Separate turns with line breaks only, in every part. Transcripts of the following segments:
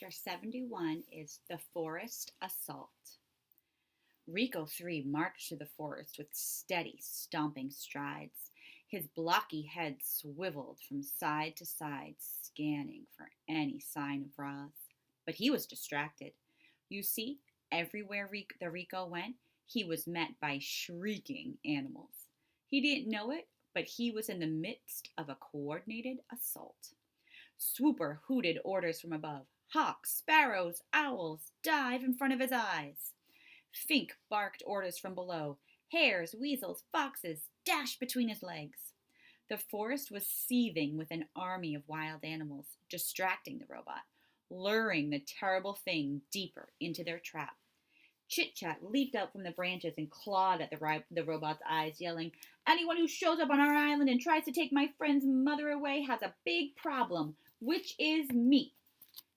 Chapter 71 is The Forest Assault. Rico 3 marched through the forest with steady, stomping strides. His blocky head swiveled from side to side, scanning for any sign of Roz. But he was distracted. You see, everywhere the Rico went, he was met by shrieking animals. He didn't know it, but he was in the midst of a coordinated assault. Swooper hooted orders from above. Hawks, sparrows, owls, dive in front of his eyes. Fink barked orders from below. Hares, weasels, foxes dashed between his legs. The forest was seething with an army of wild animals, distracting the robot, luring the terrible thing deeper into their trap. Chit Chat leaped out from the branches and clawed at the robot's eyes, yelling, "Anyone who shows up on our island and tries to take my friend's mother away has a big problem, which is me."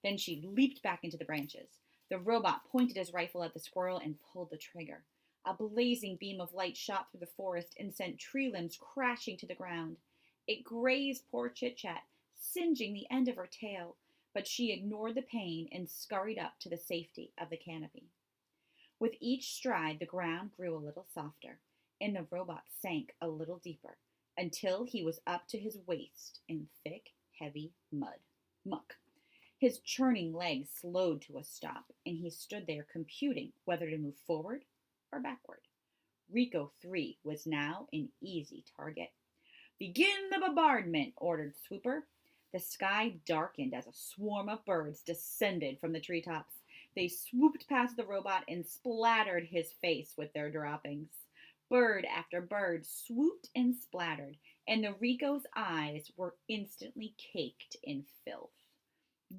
Then she leaped back into the branches. The robot pointed his rifle at the squirrel and pulled the trigger. A blazing beam of light shot through the forest and sent tree limbs crashing to the ground. It grazed poor Chit Chat, singeing the end of her tail, but she ignored the pain and scurried up to the safety of the canopy. With each stride, the ground grew a little softer, and the robot sank a little deeper until he was up to his waist in thick, heavy muck. His churning legs slowed to a stop, and he stood there computing whether to move forward or backward. Rico 3 was now an easy target. "Begin the bombardment," ordered Swooper. The sky darkened as a swarm of birds descended from the treetops. They swooped past the robot and splattered his face with their droppings. Bird after bird swooped and splattered, and the Rico's eyes were instantly caked in filth.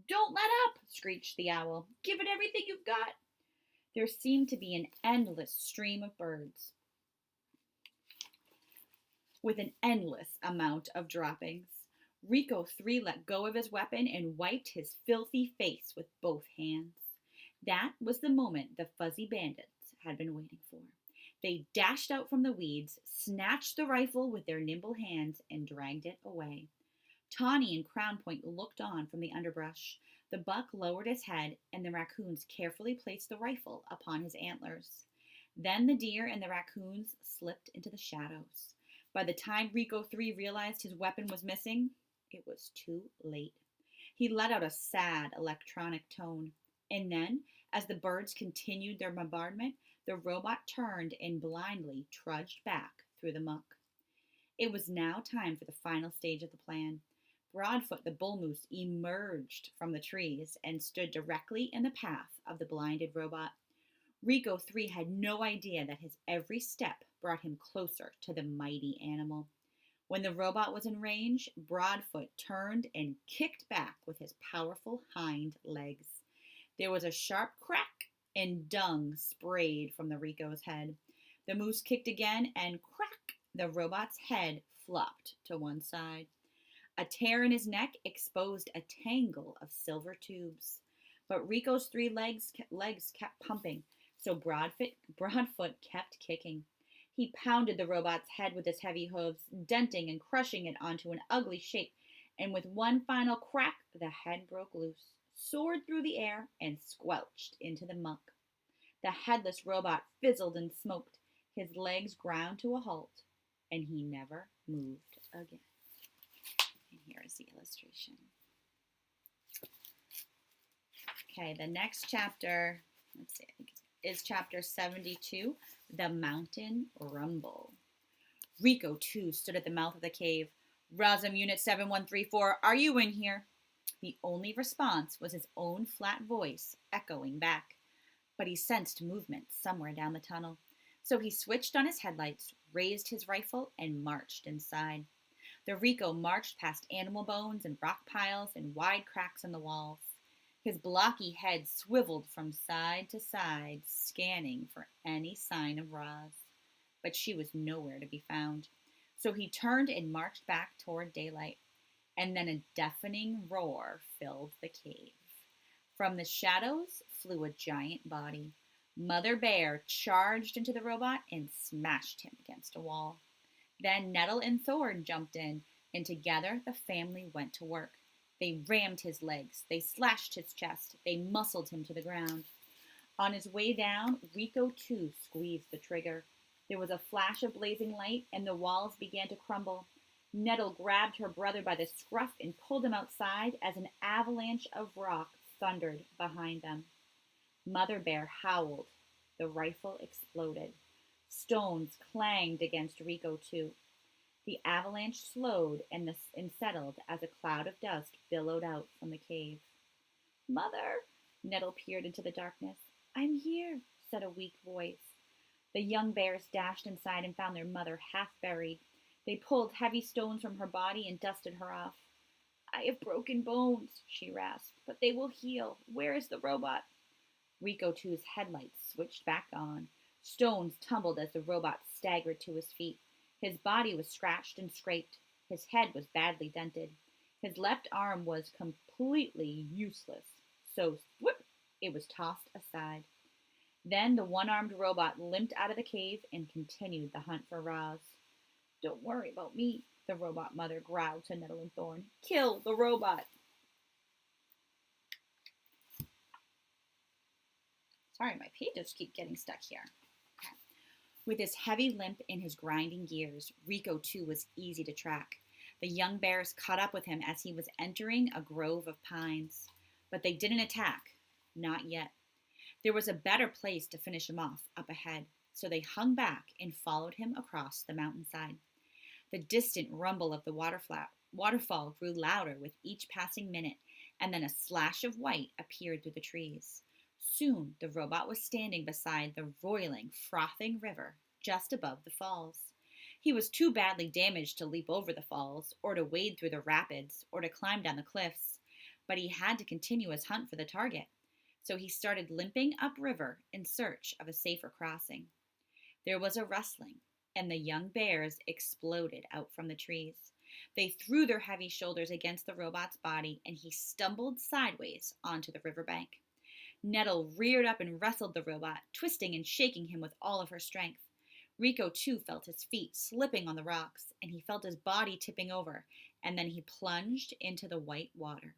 "Don't let up!" screeched the owl. "Give it everything you've got!" There seemed to be an endless stream of birds with an endless amount of droppings. Rico 3 let go of his weapon and wiped his filthy face with both hands. That was the moment the fuzzy bandits had been waiting for. They dashed out from the weeds, snatched the rifle with their nimble hands, and dragged it away. Tawny and Crown Point looked on from the underbrush. The buck lowered his head, and the raccoons carefully placed the rifle upon his antlers. Then the deer and the raccoons slipped into the shadows. By the time Rico 3 realized his weapon was missing, it was too late. He let out a sad electronic tone. And then, as the birds continued their bombardment, the robot turned and blindly trudged back through the muck. It was now time for the final stage of the plan. Broadfoot the bull moose emerged from the trees and stood directly in the path of the blinded robot. Rico 3 had no idea that his every step brought him closer to the mighty animal. When the robot was in range, Broadfoot turned and kicked back with his powerful hind legs. There was a sharp crack, and dung sprayed from the Rico's head. The moose kicked again, and crack! The robot's head flopped to one side. A tear in his neck exposed a tangle of silver tubes. But Rico's 3 legs kept pumping, so Broadfoot kept kicking. He pounded the robot's head with his heavy hooves, denting and crushing it onto an ugly shape, and with one final crack, the head broke loose, soared through the air, and squelched into the muck. The headless robot fizzled and smoked. His legs ground to a halt, and he never moved again. And here is the illustration. Okay, the next chapter, is chapter 72, The Mountain Rumble. Rico 2 stood at the mouth of the cave. "Rosm Unit 7134, are you in here?" The only response was his own flat voice echoing back. But he sensed movement somewhere down the tunnel. So he switched on his headlights, raised his rifle, and marched inside. The Rico marched past animal bones and rock piles and wide cracks in the walls. His blocky head swiveled from side to side, scanning for any sign of Roz. But she was nowhere to be found. So he turned and marched back toward daylight. And then a deafening roar filled the cave. From the shadows flew a giant body. Mother Bear charged into the robot and smashed him against a wall. Then Nettle and Thorn jumped in, and together the family went to work. They rammed his legs, they slashed his chest, they muscled him to the ground. On his way down, Rico too squeezed the trigger. There was a flash of blazing light, and the walls began to crumble. Nettle grabbed her brother by the scruff and pulled him outside as an avalanche of rock thundered behind them. Mother Bear howled. The rifle exploded. Stones clanged against Rico too. The avalanche slowed and settled as a cloud of dust billowed out from the cave. Mother! Nettle peered into the darkness. I'm here, said a weak voice. The young bears dashed inside and found their mother half buried. They pulled heavy stones from her body and dusted her off. I have broken bones, she rasped, but they will heal. Where is the robot? Rico Two's headlights switched back on. Stones tumbled as the robot staggered to his feet. His body was scratched and scraped. His head was badly dented. His left arm was completely useless. So, whoop, it was tossed aside. Then the one-armed robot limped out of the cave and continued the hunt for Roz. Don't worry about me, the robot mother growled to Nettle and Thorn. Kill the robot. Sorry, my pages keep getting stuck here. Okay. With his heavy limp and his grinding gears, Rico too was easy to track. The young bears caught up with him as he was entering a grove of pines. But they didn't attack. Not yet. There was a better place to finish him off up ahead, so they hung back and followed him across the mountainside. The distant rumble of the waterfall grew louder with each passing minute, and then a slash of white appeared through the trees. Soon the robot was standing beside the roiling, frothing river just above the falls. He was too badly damaged to leap over the falls, or to wade through the rapids, or to climb down the cliffs, but he had to continue his hunt for the target. So he started limping upriver in search of a safer crossing. There was a rustling, and the young bears exploded out from the trees. They threw their heavy shoulders against the robot's body, and he stumbled sideways onto the riverbank. Nettle reared up and wrestled the robot, twisting and shaking him with all of her strength. Rico too felt his feet slipping on the rocks, and he felt his body tipping over, and then he plunged into the white water.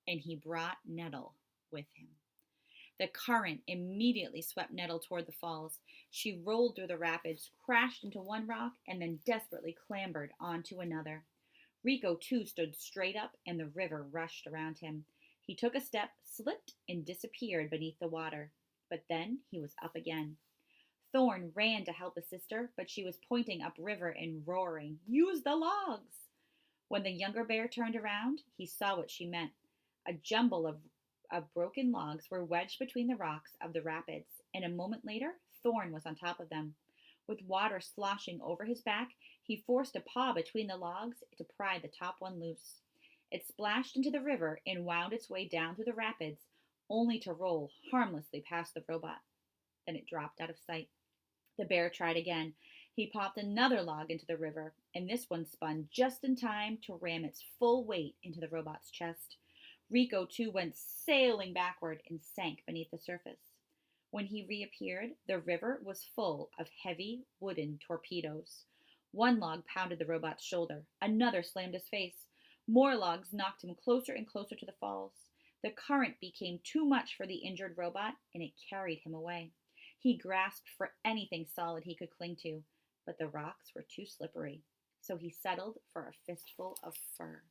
And he brought Nettle with him. The current immediately swept Nettle toward the falls. She rolled through the rapids, crashed into one rock, and then desperately clambered onto another. Rico too stood straight up, and the river rushed around him. He took a step, slipped, and disappeared beneath the water. But then he was up again. Thorn ran to help his sister, but she was pointing upriver and roaring, "Use the logs!" When the younger bear turned around, he saw what she meant. A jumble of broken logs were wedged between the rocks of the rapids, and a moment later, Thorn was on top of them. With water sloshing over his back, he forced a paw between the logs to pry the top one loose. It splashed into the river and wound its way down through the rapids, only to roll harmlessly past the robot. Then it dropped out of sight. The bear tried again. He popped another log into the river, and this one spun just in time to ram its full weight into the robot's chest. Rico too went sailing backward and sank beneath the surface. When he reappeared, the river was full of heavy wooden torpedoes. One log pounded the robot's shoulder. Another slammed his face. More logs knocked him closer and closer to the falls. The current became too much for the injured robot, and it carried him away. He grasped for anything solid he could cling to, but the rocks were too slippery, so he settled for a fistful of fur.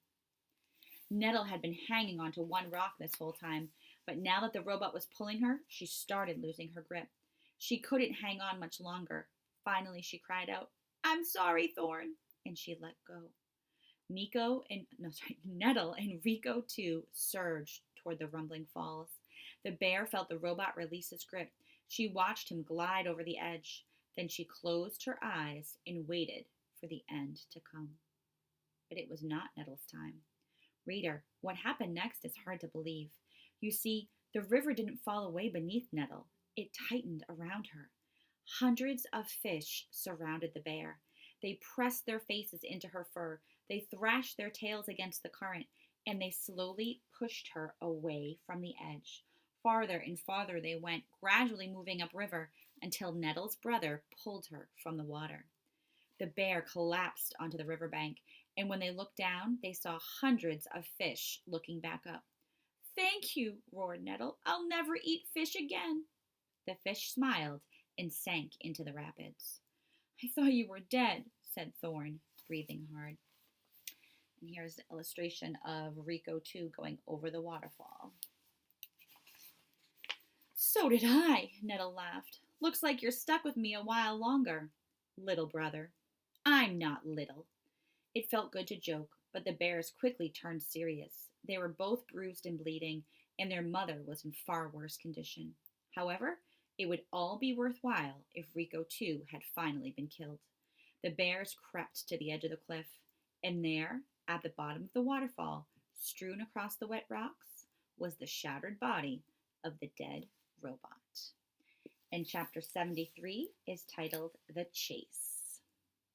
Nettle had been hanging onto one rock this whole time, but now that the robot was pulling her, she started losing her grip. She couldn't hang on much longer. Finally, she cried out, "I'm sorry, Thorn," and she let go. Nettle and Rico too surged toward the rumbling falls. The bear felt the robot release his grip. She watched him glide over the edge. Then she closed her eyes and waited for the end to come. But it was not Nettle's time. Reader, what happened next is hard to believe. You see, the river didn't fall away beneath Nettle. It tightened around her. Hundreds of fish surrounded the bear. They pressed their faces into her fur. They thrashed their tails against the current, and they slowly pushed her away from the edge. Farther and farther they went, gradually moving upriver until Nettle's brother pulled her from the water. The bear collapsed onto the riverbank, And when they looked down, they saw hundreds of fish looking back up. Thank you, roared Nettle. I'll never eat fish again. The fish smiled and sank into the rapids. I thought you were dead, said Thorn, breathing hard. And here's the illustration of Rico 2 going over the waterfall. So did I, Nettle laughed. Looks like you're stuck with me a while longer. Little brother. I'm not little. It felt good to joke, but the bears quickly turned serious. They were both bruised and bleeding, and their mother was in far worse condition. However, it would all be worthwhile if Rico too had finally been killed. The bears crept to the edge of the cliff, and there, at the bottom of the waterfall, strewn across the wet rocks, was the shattered body of the dead robot. And chapter 73 is titled The Chase.